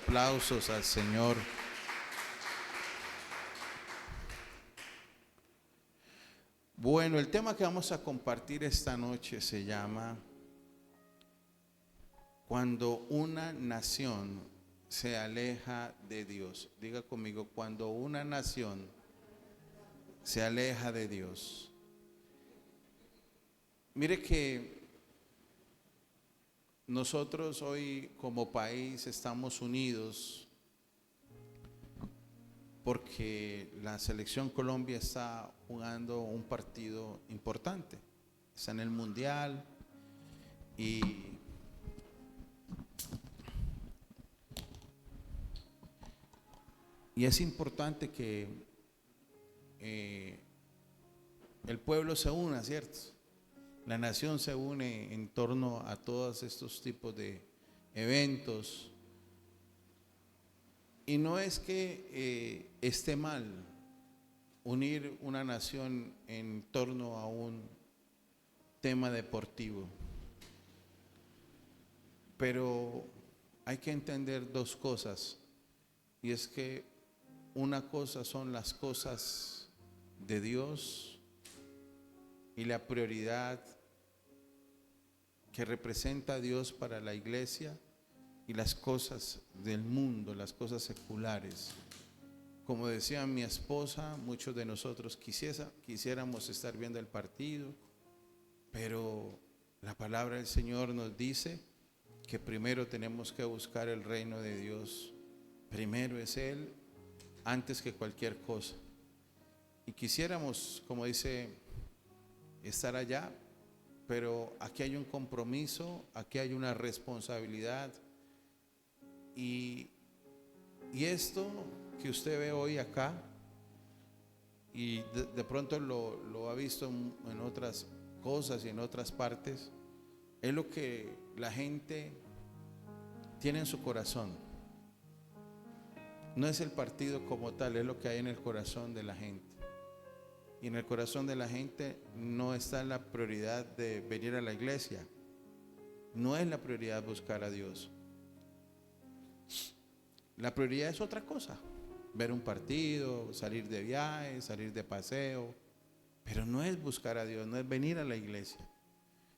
aplausos al Señor. Bueno, el tema que vamos a compartir esta noche se llama Cuando una nación se aleja de Dios. Diga conmigo, cuando una nación se aleja de Dios. Mire que nosotros hoy como país estamos unidos porque la selección Colombia está jugando un partido importante. Está en el Mundial y es importante que el pueblo se una, ¿cierto? La nación se une en torno a todos estos tipos de eventos. Y no es que esté mal unir una nación en torno a un tema deportivo, pero hay que entender dos cosas, y es que una cosa son las cosas de Dios y la prioridad que representa a Dios para la iglesia, y las cosas del mundo, las cosas seculares. Como decía mi esposa, muchos de nosotros quisiéramos estar viendo el partido, pero la palabra del Señor nos dice que primero tenemos que buscar el reino de Dios. Primero es Él antes que cualquier cosa. Y quisiéramos, como dice, estar allá, pero aquí hay un compromiso, aquí hay una responsabilidad. Y esto que usted ve hoy acá, y de pronto lo ha visto en otras cosas y en otras partes, es lo que la gente tiene en su corazón. No es el partido como tal, es lo que hay en el corazón de la gente. Y en el corazón de la gente no está la prioridad de venir a la iglesia. No es la prioridad buscar a Dios. La prioridad es otra cosa: ver un partido, salir de viaje, salir de paseo, pero no es buscar a Dios, no es venir a la iglesia.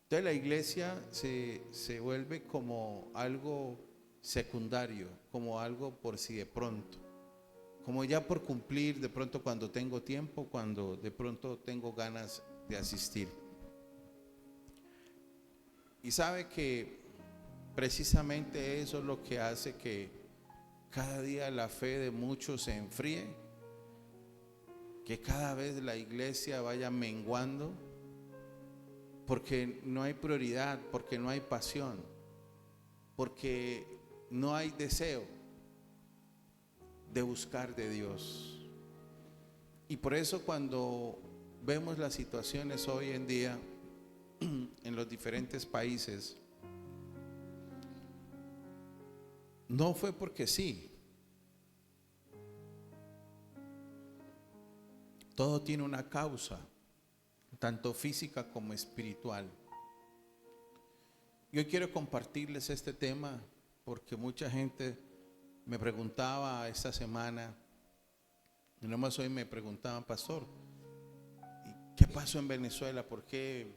Entonces la iglesia se vuelve como algo secundario, como algo por si de pronto, como ya por cumplir, de pronto cuando tengo tiempo, cuando de pronto tengo ganas de asistir. Y sabe que precisamente eso es lo que hace que cada día la fe de muchos se enfríe, que cada vez la iglesia vaya menguando, porque no hay prioridad, porque no hay pasión, porque no hay deseo de buscar de Dios. Y por eso cuando vemos las situaciones hoy en día en los diferentes países, no fue porque sí. Todo tiene una causa, tanto física como espiritual. Yo quiero compartirles este tema porque mucha gente me preguntaba esta semana, y no más hoy me preguntaban: pastor, ¿qué pasó en Venezuela? ¿Por qué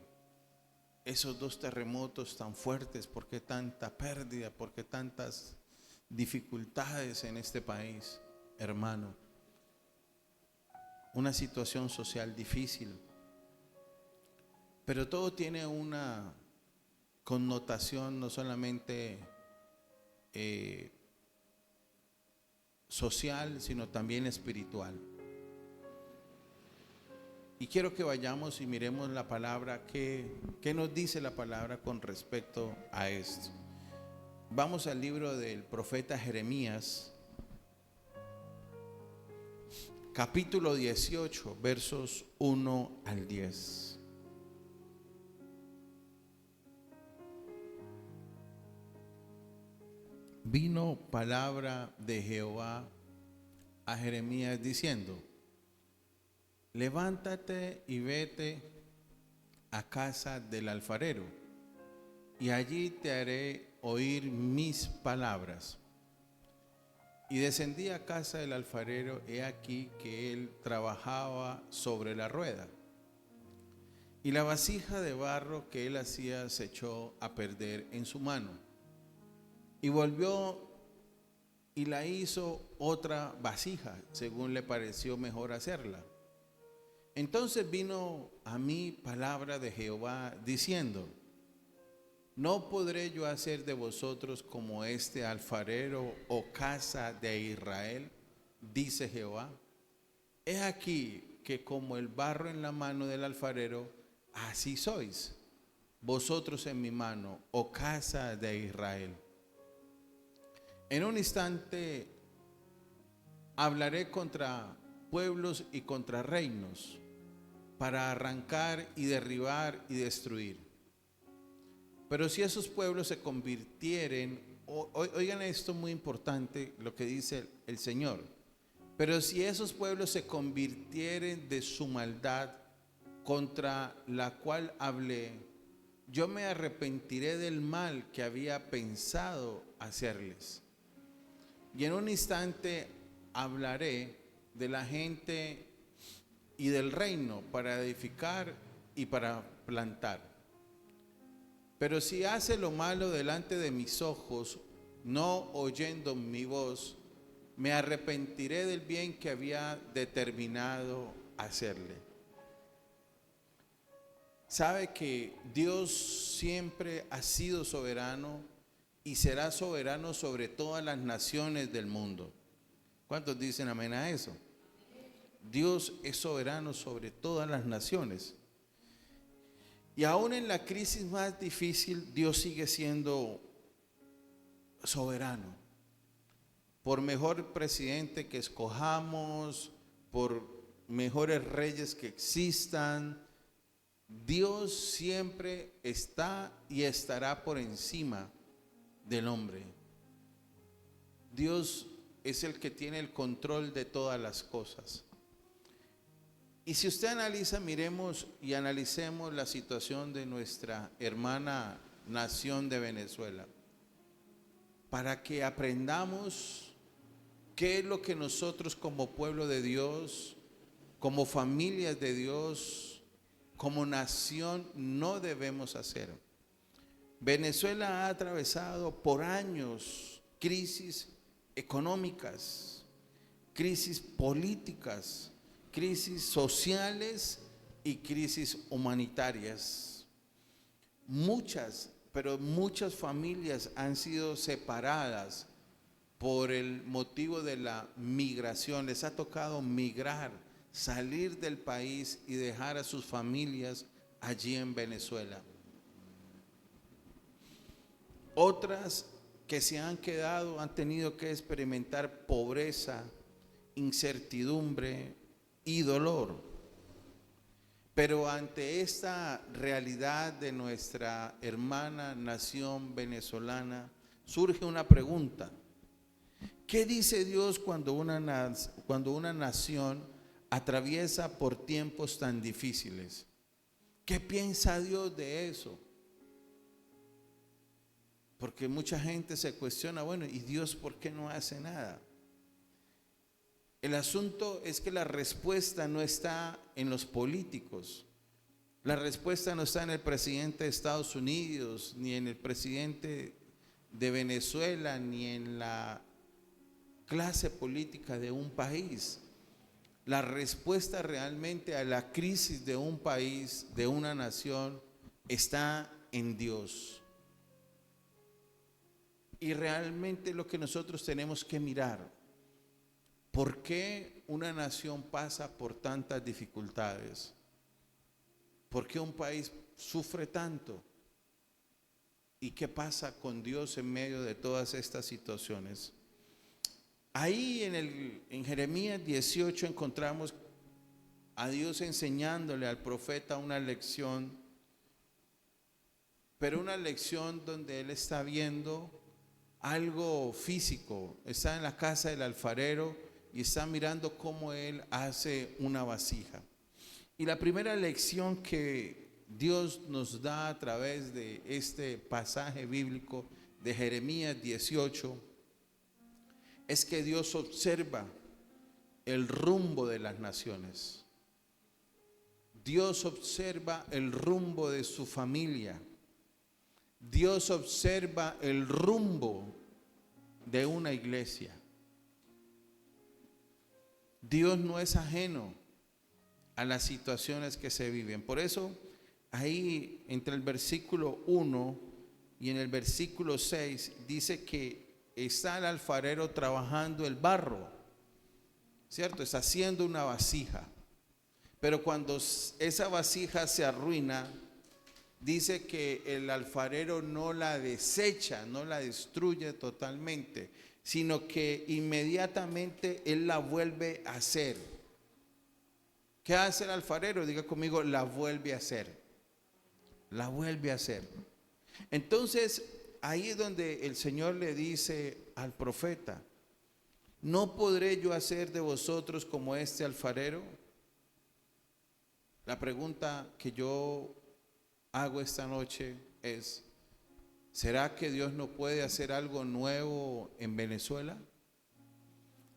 esos dos terremotos tan fuertes? ¿Por qué tanta pérdida? ¿Por qué tantas dificultades en este país? Hermano, una situación social difícil, pero todo tiene una connotación no solamente social, sino también espiritual. Y quiero que vayamos y miremos la palabra, qué nos dice la palabra con respecto a esto. Vamos al libro del profeta Jeremías, capítulo 18, versos 1 al 10. Vino palabra de Jehová a Jeremías diciendo: levántate y vete a casa del alfarero, y allí te haré oír mis palabras. Y descendí a casa del alfarero, he aquí que él trabajaba sobre la rueda. Y la vasija de barro que él hacía se echó a perder en su mano. Y volvió y la hizo otra vasija, según le pareció mejor hacerla. Entonces vino a mí palabra de Jehová diciendo: ¿no podré yo hacer de vosotros como este alfarero, oh casa de Israel? Dice Jehová. He aquí que como el barro en la mano del alfarero, así sois vosotros en mi mano, oh casa de Israel. En un instante hablaré contra pueblos y contra reinos, para arrancar y derribar y destruir. Pero si esos pueblos se convirtieren, oigan esto muy importante, lo que dice el Señor. Pero si esos pueblos se convirtieren de su maldad contra la cual hablé, yo me arrepentiré del mal que había pensado hacerles. Y en un instante hablaré de la gente y del reino para edificar y para plantar. Pero si hace lo malo delante de mis ojos, no oyendo mi voz, me arrepentiré del bien que había determinado hacerle. Sabe que Dios siempre ha sido soberano y será soberano sobre todas las naciones del mundo. ¿Cuántos dicen amén a eso? Dios es soberano sobre todas las naciones. Y aún en la crisis más difícil, Dios sigue siendo soberano. Por mejor presidente que escojamos, por mejores reyes que existan, Dios siempre está y estará por encima del hombre. Dios es el que tiene el control de todas las cosas. Y si usted analiza, miremos y analicemos la situación de nuestra hermana nación de Venezuela, para que aprendamos qué es lo que nosotros como pueblo de Dios, como familias de Dios, como nación no debemos hacer. Venezuela ha atravesado por años crisis económicas, crisis políticas, crisis sociales y crisis humanitarias. Pero muchas familias han sido separadas por el motivo de la migración. Les ha tocado migrar, salir del país y dejar a sus familias allí en Venezuela. Otras que se han quedado han tenido que experimentar pobreza, incertidumbre y dolor. Pero ante esta realidad de nuestra hermana nación venezolana, surge una pregunta. ¿Qué dice Dios cuando una nación atraviesa por tiempos tan difíciles? ¿Qué piensa Dios de eso? Porque mucha gente se cuestiona, bueno, ¿y Dios por qué no hace nada? El asunto es que la respuesta no está en los políticos. La respuesta no está en el presidente de Estados Unidos, ni en el presidente de Venezuela, ni en la clase política de un país. La respuesta realmente a la crisis de un país, de una nación, está en Dios. Y realmente lo que nosotros tenemos que mirar, ¿por qué una nación pasa por tantas dificultades? ¿Por qué un país sufre tanto? ¿Y qué pasa con Dios en medio de todas estas situaciones? Ahí en Jeremías 18 encontramos a Dios enseñándole al profeta una lección, pero una lección donde él está viendo algo físico. Está en la casa del alfarero y está mirando cómo él hace una vasija. Y la primera lección que Dios nos da a través de este pasaje bíblico de Jeremías 18 es que Dios observa el rumbo de las naciones. Dios observa el rumbo de su familia. Dios observa el rumbo de una iglesia. Dios no es ajeno a las situaciones que se viven. Por eso, ahí entre el versículo 1 y en el versículo 6 dice que está el alfarero trabajando el barro, ¿cierto? Está haciendo una vasija. Pero cuando esa vasija se arruina, dice que el alfarero no la desecha, no la destruye totalmente, sino que inmediatamente él la vuelve a hacer. ¿Qué hace el alfarero? Diga conmigo, la vuelve a hacer. La vuelve a hacer. Entonces, ahí es donde el Señor le dice al profeta: ¿no podré yo hacer de vosotros como este alfarero? La pregunta que yo hago esta noche es: ¿será que Dios no puede hacer algo nuevo en Venezuela?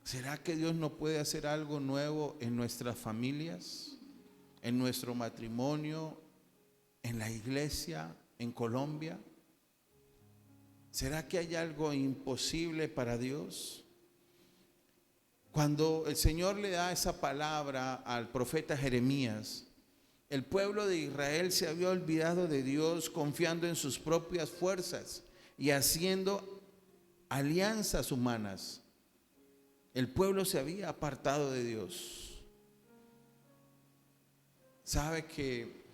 ¿Será que Dios no puede hacer algo nuevo en nuestras familias, en nuestro matrimonio, en la iglesia, en Colombia? ¿Será que hay algo imposible para Dios? Cuando el Señor le da esa palabra al profeta Jeremías, el pueblo de Israel se había olvidado de Dios, confiando en sus propias fuerzas y haciendo alianzas humanas. El pueblo se había apartado de Dios. ¿Sabe que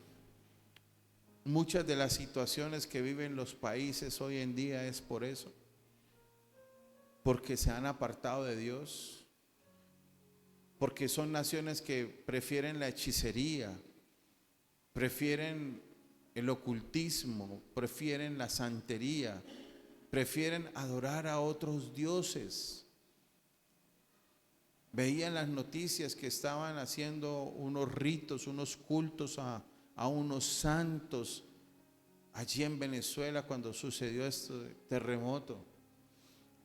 muchas de las situaciones que viven los países hoy en día es por eso? Porque se han apartado de Dios. Porque son naciones que prefieren la hechicería, prefieren el ocultismo, prefieren la santería, prefieren adorar a otros dioses. Veían las noticias que estaban haciendo unos ritos, unos cultos a unos santos allí en Venezuela cuando sucedió este terremoto,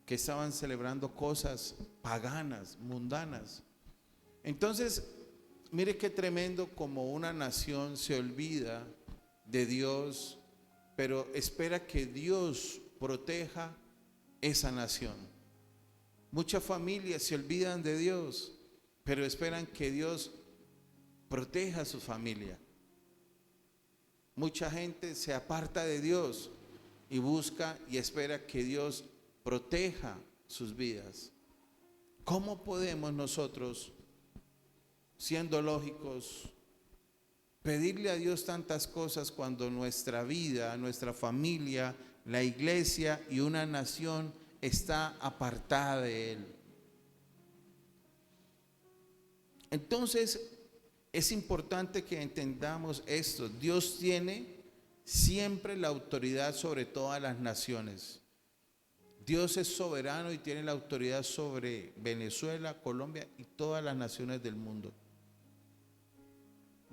que estaban celebrando cosas paganas, mundanas. Entonces, mire qué tremendo como una nación se olvida de Dios, pero espera que Dios proteja esa nación. Muchas familias se olvidan de Dios, pero esperan que Dios proteja a su familia. Mucha gente se aparta de Dios y busca y espera que Dios proteja sus vidas. ¿Cómo podemos nosotros, siendo lógicos, pedirle a Dios tantas cosas cuando nuestra vida, nuestra familia, la iglesia y una nación está apartada de Él? Entonces, es importante que entendamos esto. Dios tiene siempre la autoridad sobre todas las naciones. Dios es soberano y tiene la autoridad sobre Venezuela, Colombia y todas las naciones del mundo.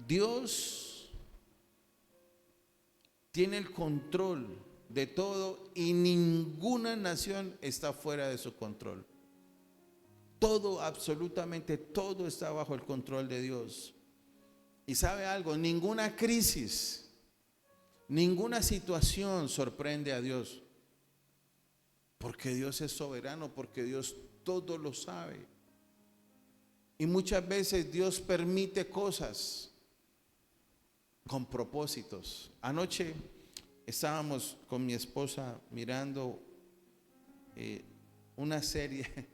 Dios tiene el control de todo y ninguna nación está fuera de su control. Todo, absolutamente todo está bajo el control de Dios. Y sabe algo, ninguna crisis, ninguna situación sorprende a Dios, porque Dios es soberano, porque Dios todo lo sabe. Y muchas veces Dios permite cosas con propósitos. Anoche estábamos con mi esposa mirando una serie.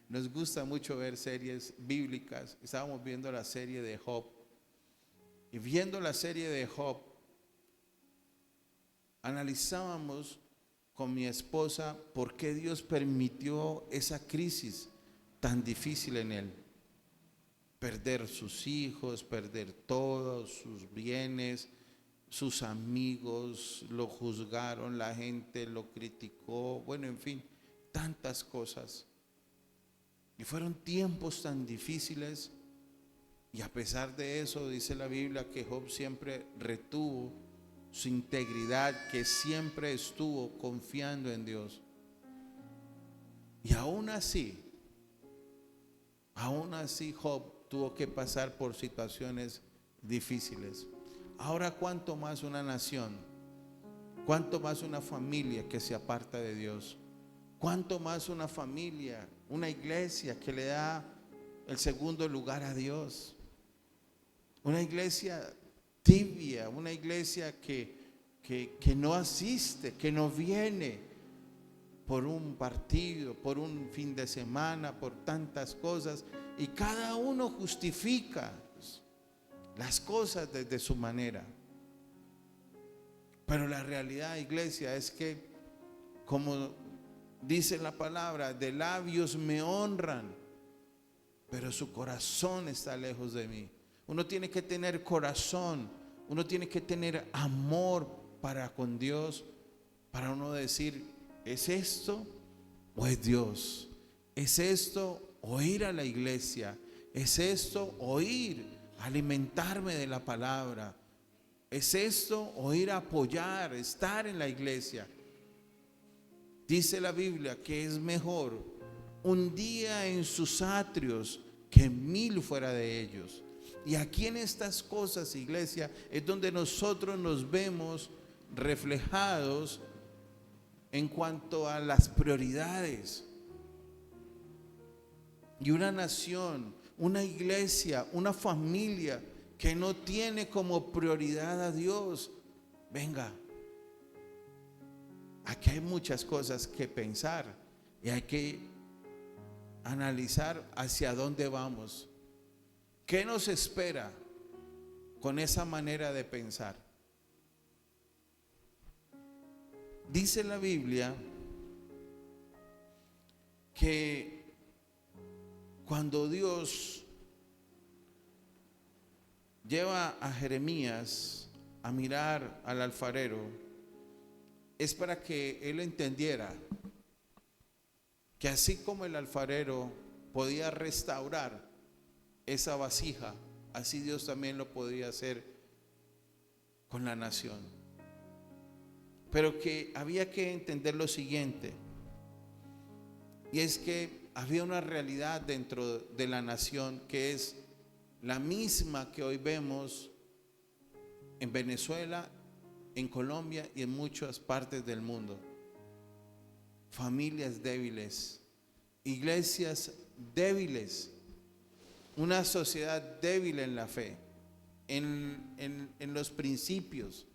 Nos gusta mucho ver series bíblicas. Estábamos viendo la serie de Job. Y viendo la serie de Job, analizábamos con mi esposa por qué Dios permitió esa crisis tan difícil en él. Perder sus hijos, perder todos sus bienes, sus amigos lo juzgaron, la gente lo criticó, bueno, en fin, tantas cosas. Y fueron tiempos tan difíciles, y a pesar de eso dice la Biblia que Job siempre retuvo su integridad, que siempre estuvo confiando en Dios. Y aún así, Aún así Job tuvo que pasar por situaciones difíciles. Ahora, ¿cuánto más una nación? ¿Cuánto más una familia que se aparta de Dios? ¿Cuánto más una familia, una iglesia que le da el segundo lugar a Dios? Una iglesia tibia, una iglesia que no asiste, que no viene por un partido, por un fin de semana, por tantas cosas, y cada uno justifica las cosas desde su manera. Pero la realidad, iglesia, es que, como dice la palabra, de labios me honran, pero su corazón está lejos de mí. Uno tiene que tener corazón, uno tiene que tener amor para con Dios, para uno decir, ¿es esto o es Dios? ¿Es esto o ir a la iglesia? ¿Es esto o ir a alimentarme de la palabra? ¿Es esto o ir a apoyar, estar en la iglesia? Dice la Biblia que es mejor un día en sus atrios que 1000 fuera de ellos. Y aquí en estas cosas, iglesia, es donde nosotros nos vemos reflejados en cuanto a las prioridades. Y una nación, una iglesia, una familia que no tiene como prioridad a Dios, venga, aquí hay muchas cosas que pensar y hay que analizar hacia dónde vamos. ¿Qué nos espera con esa manera de pensar? Dice la Biblia que cuando Dios lleva a Jeremías a mirar al alfarero, es para que él entendiera que así como el alfarero podía restaurar esa vasija, así Dios también lo podía hacer con la nación. Pero que había que entender lo siguiente, y es que había una realidad dentro de la nación que es la misma que hoy vemos en Venezuela, en Colombia y en muchas partes del mundo. Familias débiles, iglesias débiles, una sociedad débil en la fe, en los principios.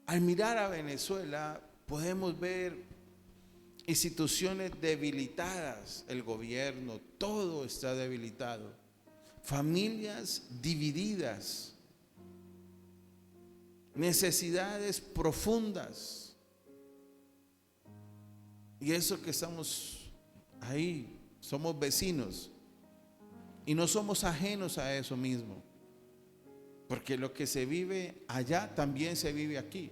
Al mirar a Venezuela podemos ver instituciones debilitadas, el gobierno, todo está debilitado, familias divididas, necesidades profundas. Y eso que estamos ahí, somos vecinos y no somos ajenos a eso mismo, porque lo que se vive allá también se vive aquí.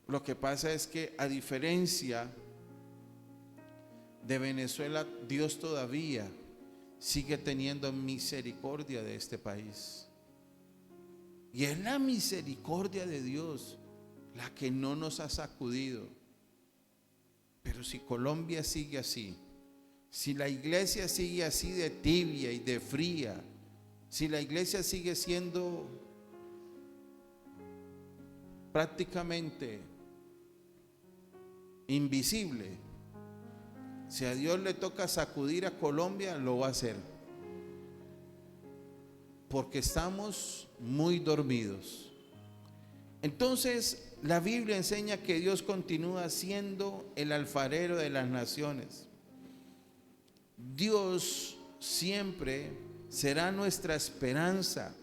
Lo que pasa es que, a diferencia de Venezuela, Dios todavía sigue teniendo misericordia de este país. Y es la misericordia de Dios la que no nos ha sacudido. Pero si Colombia sigue así, si la iglesia sigue así de tibia y de fría, si la iglesia sigue siendo prácticamente invisible, si a Dios le toca sacudir a Colombia, lo va a hacer, porque estamos muy dormidos. Entonces la Biblia enseña que Dios continúa siendo el alfarero de las naciones. Dios siempre será nuestra esperanza,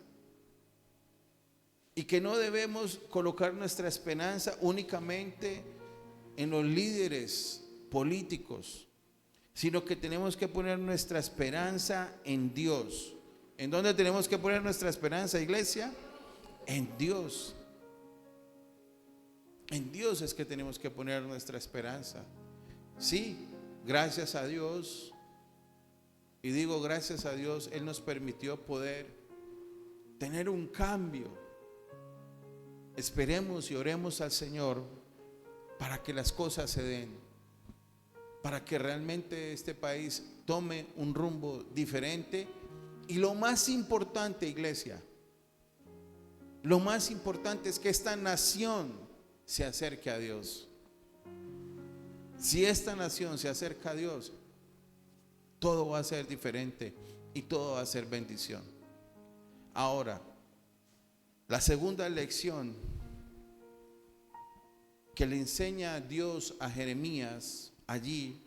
y que no debemos colocar nuestra esperanza únicamente en los líderes políticos, sino que tenemos que poner nuestra esperanza en Dios. ¿En dónde tenemos que poner nuestra esperanza, iglesia? En Dios. En Dios es que tenemos que poner nuestra esperanza. Sí, gracias a Dios, y digo gracias a Dios, Él nos permitió poder tener un cambio. Esperemos y oremos al Señor para que las cosas se den. para que realmente este país tome un rumbo diferente. Y lo más importante, iglesia, lo más importante es que esta nación se acerque a Dios. Si esta nación se acerca a Dios, todo va a ser diferente y todo va a ser bendición. Ahora, la segunda lección que le enseña Dios a Jeremías allí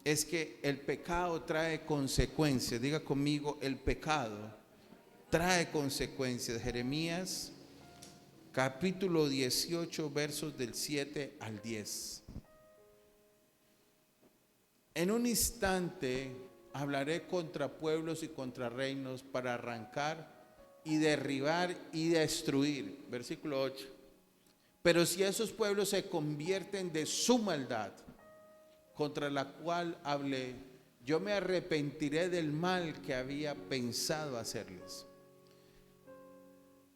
es que el pecado trae consecuencias. Diga conmigo, el pecado trae consecuencias. Jeremías capítulo 18, versos del 7 al 10. En un instante hablaré contra pueblos y contra reinos para arrancar y derribar y destruir. Versículo 8. Pero si esos pueblos se convierten de su maldad, contra la cual hablé, yo me arrepentiré del mal que había pensado hacerles.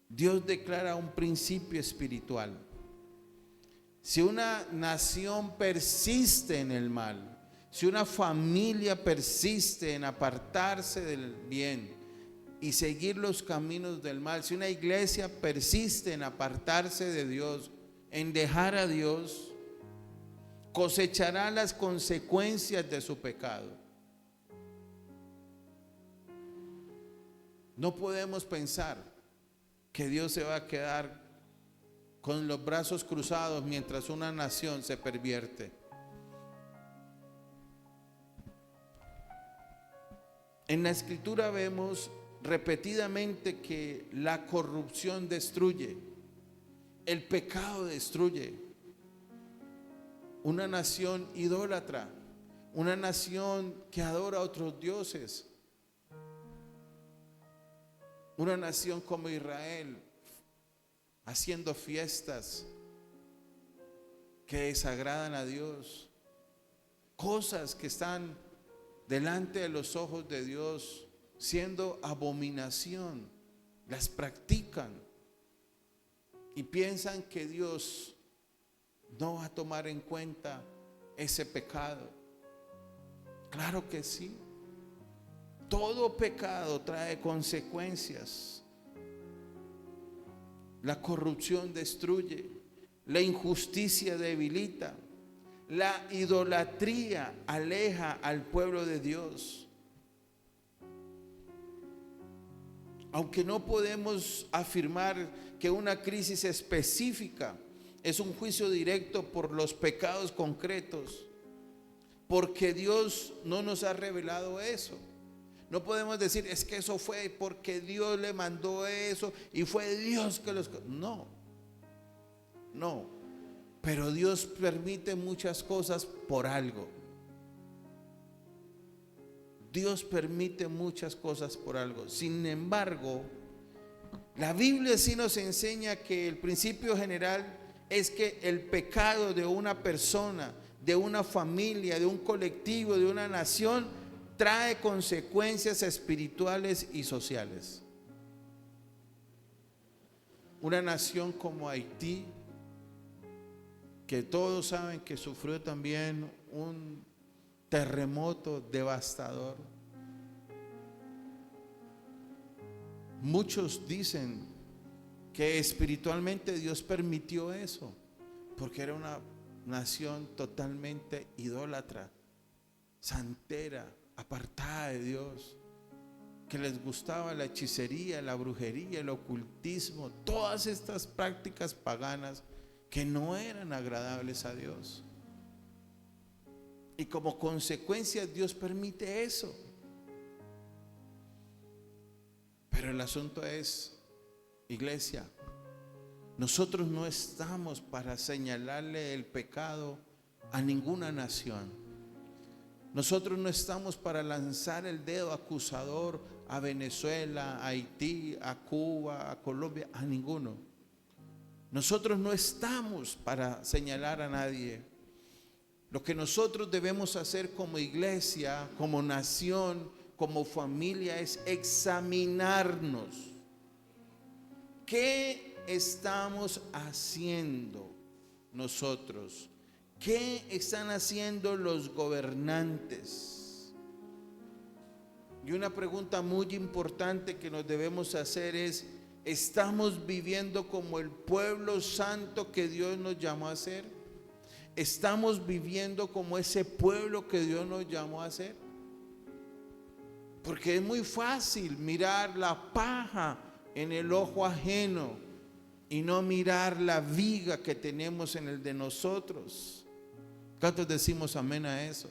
Dios declara un principio espiritual. Si una nación persiste en el mal, si una familia persiste en apartarse del bien y seguir los caminos del mal, si una iglesia persiste en apartarse de Dios, en dejar a Dios, cosechará las consecuencias de su pecado. No podemos pensar que Dios se va a quedar con los brazos cruzados mientras una nación se pervierte. En la escritura vemos repetidamente que la corrupción destruye, el pecado destruye. Una nación idólatra, una nación que adora a otros dioses, una nación como Israel haciendo fiestas que desagradan a Dios, cosas que están delante de los ojos de Dios siendo abominación, las practican y piensan que Dios no va a tomar en cuenta ese pecado. Claro que sí. Todo pecado trae consecuencias. La corrupción destruye, la injusticia debilita, la idolatría aleja al pueblo de Dios. Aunque no podemos afirmar que una crisis específica es un juicio directo por los pecados concretos, porque Dios no nos ha revelado eso. No podemos decir, es que eso fue porque Dios le mandó eso y fue Dios que los... No, pero Dios permite muchas cosas por algo. Dios permite muchas cosas por algo. Sin embargo, la Biblia sí nos enseña que el principio general es que el pecado de una persona, de una familia, de un colectivo, de una nación, trae consecuencias espirituales y sociales. Una nación como Haití, que todos saben que sufrió también un terremoto devastador. Muchos dicen que espiritualmente Dios permitió eso, porque era una nación totalmente idólatra, santera, apartada de Dios, que les gustaba la hechicería, la brujería, el ocultismo, todas estas prácticas paganas que no eran agradables a Dios. Y como consecuencia Dios permite eso. Pero el asunto es, iglesia, nosotros no estamos para señalarle el pecado a ninguna nación. Nosotros no estamos para lanzar el dedo acusador a Venezuela, a Haití, a Cuba, a Colombia, a ninguno. Nosotros no estamos para señalar a nadie. Lo que nosotros debemos hacer como iglesia, como nación, como familia es examinarnos. ¿Qué estamos haciendo nosotros? ¿Qué están haciendo los gobernantes? Y una pregunta muy importante que nos debemos hacer es: ¿estamos viviendo como el pueblo santo que Dios nos llamó a ser? ¿Estamos viviendo como ese pueblo que Dios nos llamó a ser? Porque es muy fácil mirar la paja en el ojo ajeno y no mirar la viga que tenemos en el de nosotros. ¿Cuántos decimos amén a eso?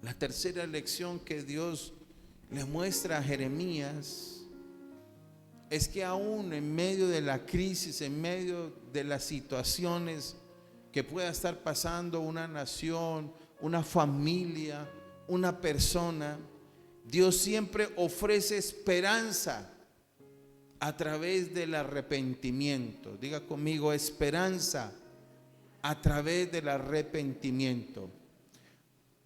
La tercera lección que Dios le muestra a Jeremías es que aún en medio de la crisis, en medio de las situaciones que pueda estar pasando una nación, una familia, una persona, Dios siempre ofrece esperanza a través del arrepentimiento. Diga conmigo: esperanza a través del arrepentimiento.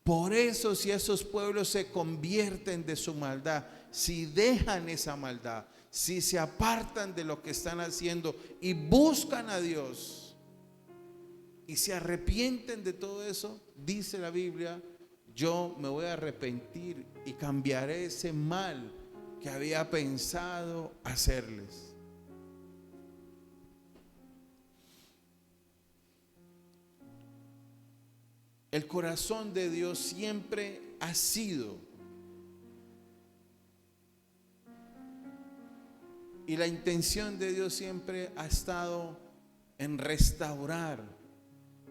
Por eso, si esos pueblos se convierten de su maldad, si dejan esa maldad, si se apartan de lo que están haciendo y buscan a Dios y se arrepienten de todo eso, dice la Biblia: yo me voy a arrepentir y cambiaré ese mal que había pensado hacerles. El corazón de Dios siempre ha sido, y la intención de Dios siempre ha estado en restaurar,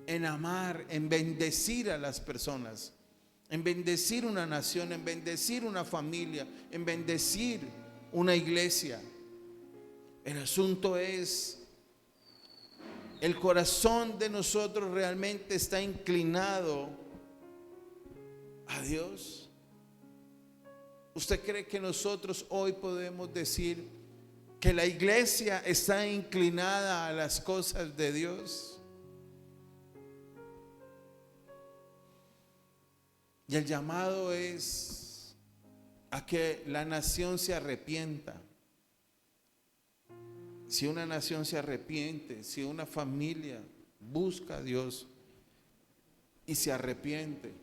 en amar, en bendecir a las personas, en bendecir una nación, en bendecir una familia, en bendecir una iglesia. El asunto es: el corazón de nosotros realmente está inclinado a Dios. ¿Usted cree que nosotros hoy podemos decir que la iglesia está inclinada a las cosas de Dios? Y el llamado es a que la nación se arrepienta. Si una nación se arrepiente, si una familia busca a Dios y se arrepiente,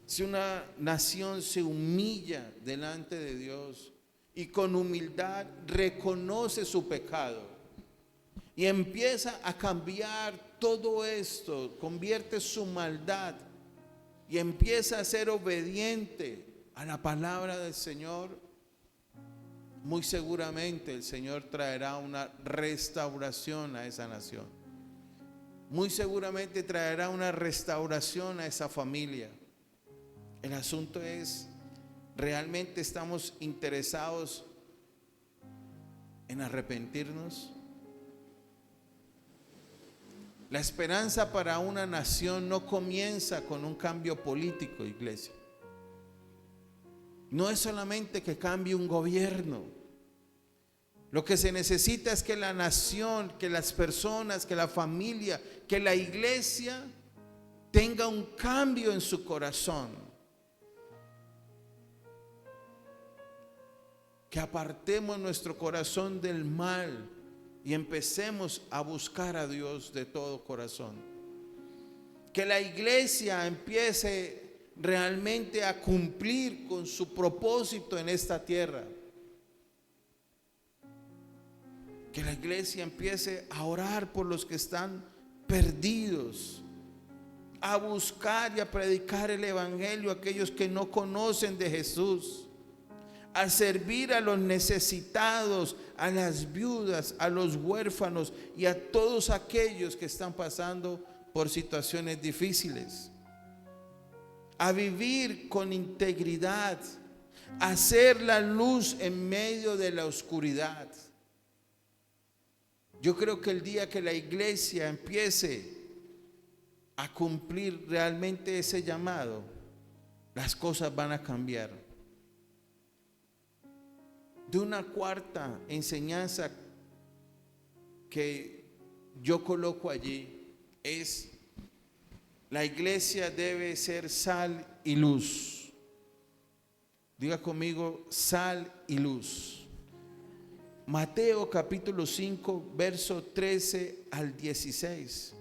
si una nación se humilla delante de Dios y con humildad reconoce su pecado y empieza a cambiar todo esto, convierte su maldad y empieza a ser obediente a la palabra del Señor, muy seguramente el Señor traerá una restauración a esa nación. Muy seguramente traerá una restauración a esa familia. El asunto es: ¿realmente estamos interesados en arrepentirnos? La esperanza para una nación no comienza con un cambio político, iglesia. No es solamente que cambie un gobierno. Lo que se necesita es que la nación, que las personas, que la familia, que la iglesia tenga un cambio en su corazón. Que apartemos nuestro corazón del mal y empecemos a buscar a Dios de todo corazón. Que la iglesia empiece realmente a cumplir con su propósito en esta tierra. Que la iglesia empiece a orar por los que están perdidos, a buscar y a predicar el evangelio a aquellos que no conocen de Jesús, a servir a los necesitados, a las viudas, a los huérfanos y a todos aquellos que están pasando por situaciones difíciles, a vivir con integridad, a ser la luz en medio de la oscuridad. Yo creo que el día que la iglesia empiece a cumplir realmente ese llamado, las cosas van a cambiar. De una cuarta enseñanza que yo coloco allí es: la iglesia debe ser sal y luz. Diga conmigo: sal y luz. Mateo capítulo 5, verso 13 al 16.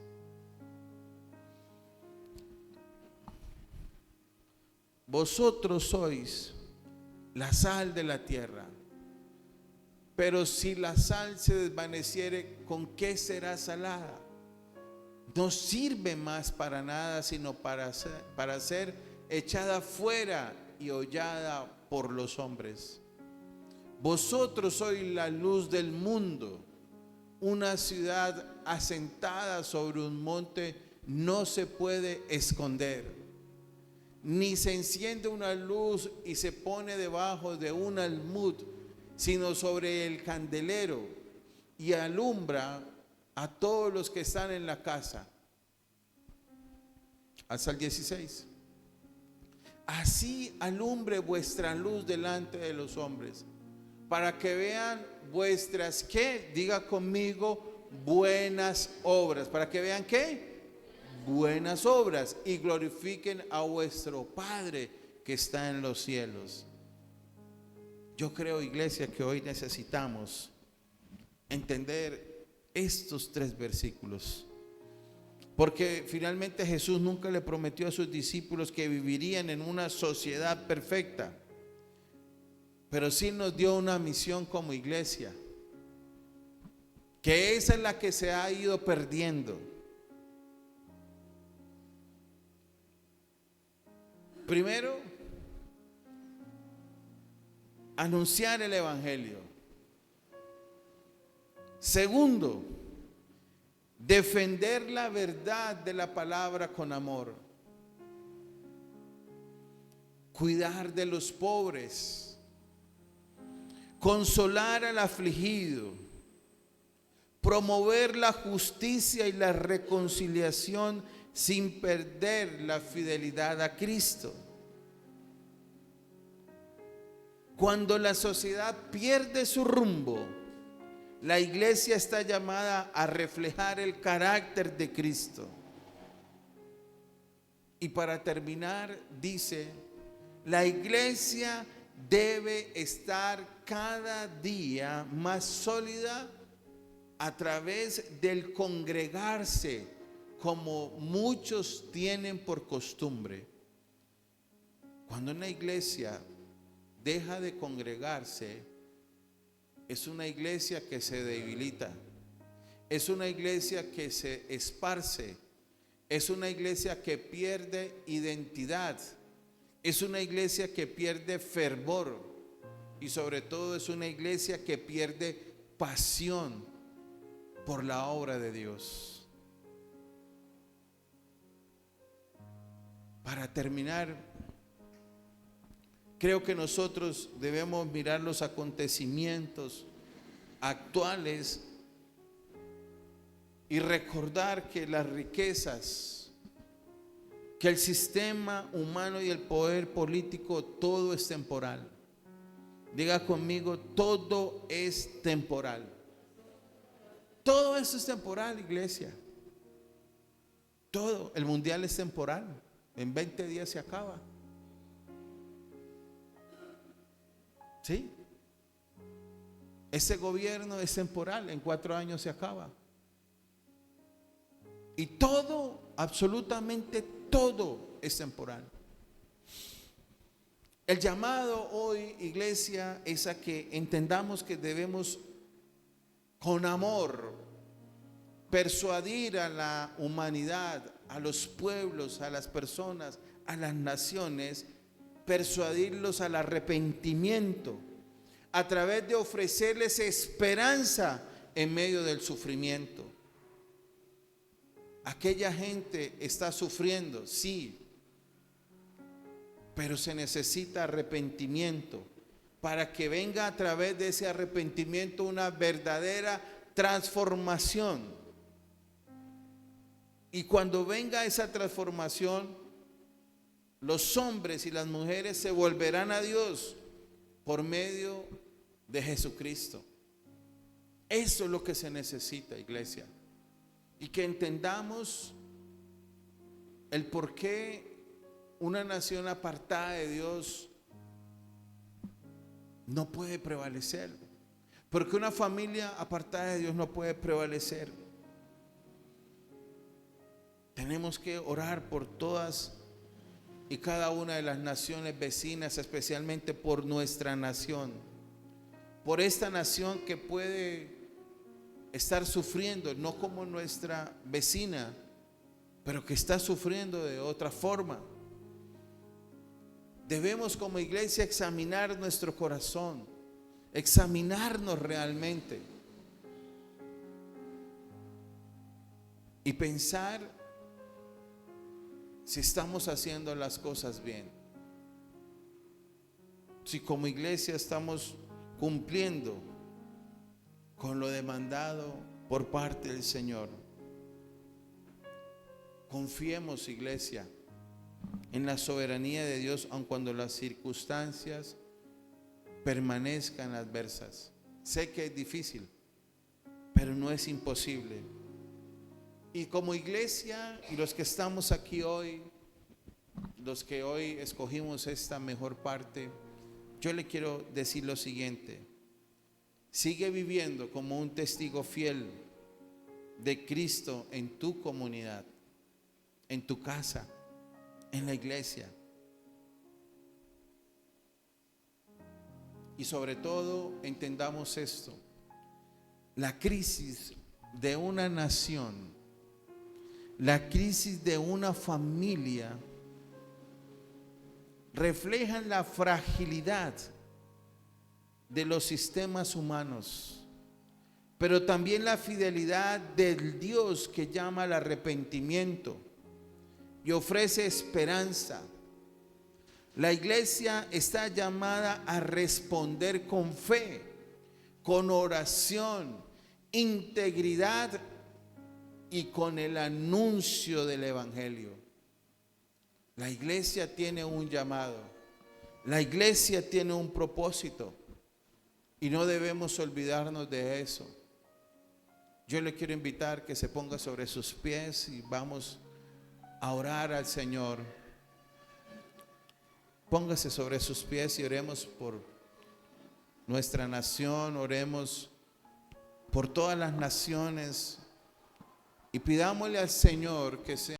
Vosotros sois la sal de la tierra, pero si la sal se desvaneciere, ¿con qué será salada? No sirve más para nada, sino para ser echada fuera y hollada por los hombres. Vosotros sois la luz del mundo. Una ciudad asentada sobre un monte no se puede esconder, ni se enciende una luz y se pone debajo de un almud, sino sobre el candelero, y alumbra a todos los que están en la casa. Hasta el 16. Así alumbre vuestra luz delante de los hombres, para que vean vuestras, ¿qué? Diga conmigo, buenas obras. ¿Para que vean qué? Buenas obras, y glorifiquen a vuestro Padre que está en los cielos. Yo creo, iglesia, que hoy necesitamos entender estos 3 versículos, porque finalmente Jesús nunca le prometió a sus discípulos que vivirían en una sociedad perfecta, pero sí nos dio una misión como iglesia, que esa es la que se ha ido perdiendo. Primero, anunciar el evangelio. Segundo, defender la verdad de la palabra con amor. Cuidar de los pobres. Consolar al afligido. Promover la justicia y la reconciliación sin perder la fidelidad a Cristo. Cuando la sociedad pierde su rumbo, la iglesia está llamada a reflejar el carácter de Cristo. Y para terminar, dice, la iglesia debe estar cada día más sólida a través del congregarse, como muchos tienen por costumbre. Cuando una iglesia deja de congregarse, es una iglesia que se debilita, es una iglesia que se esparce, es una iglesia que pierde identidad, es una iglesia que pierde fervor, y sobre todo es una iglesia que pierde pasión por la obra de Dios. Para terminar, creo que nosotros debemos mirar los acontecimientos actuales y recordar que las riquezas, que el sistema humano y el poder político, todo es temporal. Diga conmigo, todo es temporal. Todo eso es temporal, iglesia. Todo, el mundial es temporal. En 20 días se acaba. ¿Sí? Ese gobierno es temporal, en 4 años se acaba. Y todo, absolutamente todo es temporal. El llamado hoy, iglesia, es a que entendamos que debemos con amor persuadir a la humanidad, a los pueblos, a las personas, a las naciones, persuadirlos al arrepentimiento a través de ofrecerles esperanza en medio del sufrimiento. Aquella gente está sufriendo, sí, pero se necesita arrepentimiento para que venga a través de ese arrepentimiento una verdadera transformación. Y cuando venga esa transformación, los hombres y las mujeres se volverán a Dios por medio de Jesucristo. Eso es lo que se necesita, iglesia. Y que entendamos el por qué una nación apartada de Dios no puede prevalecer. Porque una familia apartada de Dios no puede prevalecer. Tenemos que orar por todas y cada una de las naciones vecinas, especialmente por nuestra nación. Por esta nación que puede estar sufriendo, no como nuestra vecina, pero que está sufriendo de otra forma. Debemos como iglesia examinar nuestro corazón, examinarnos realmente y pensar si estamos haciendo las cosas bien, si como iglesia estamos cumpliendo con lo demandado por parte del Señor. Confiemos, iglesia, en la soberanía de Dios, aun cuando las circunstancias permanezcan adversas. Sé que es difícil, pero no es imposible. Y como iglesia y los que estamos aquí hoy, los que hoy escogimos esta mejor parte, yo le quiero decir lo siguiente: sigue viviendo como un testigo fiel de Cristo en tu comunidad, en tu casa, en la iglesia. Y sobre todo entendamos esto: la crisis de una nación, la crisis de una familia reflejan la fragilidad de los sistemas humanos, pero también la fidelidad del Dios que llama al arrepentimiento y ofrece esperanza. La iglesia está llamada a responder con fe, con oración, integridad y con el anuncio del evangelio. La iglesia tiene un llamado, la iglesia tiene un propósito y no debemos olvidarnos de eso. Yo le quiero invitar que se ponga sobre sus pies y vamos a orar al Señor. Póngase sobre sus pies y oremos por nuestra nación, oremos por todas las naciones y pidámosle al Señor que sea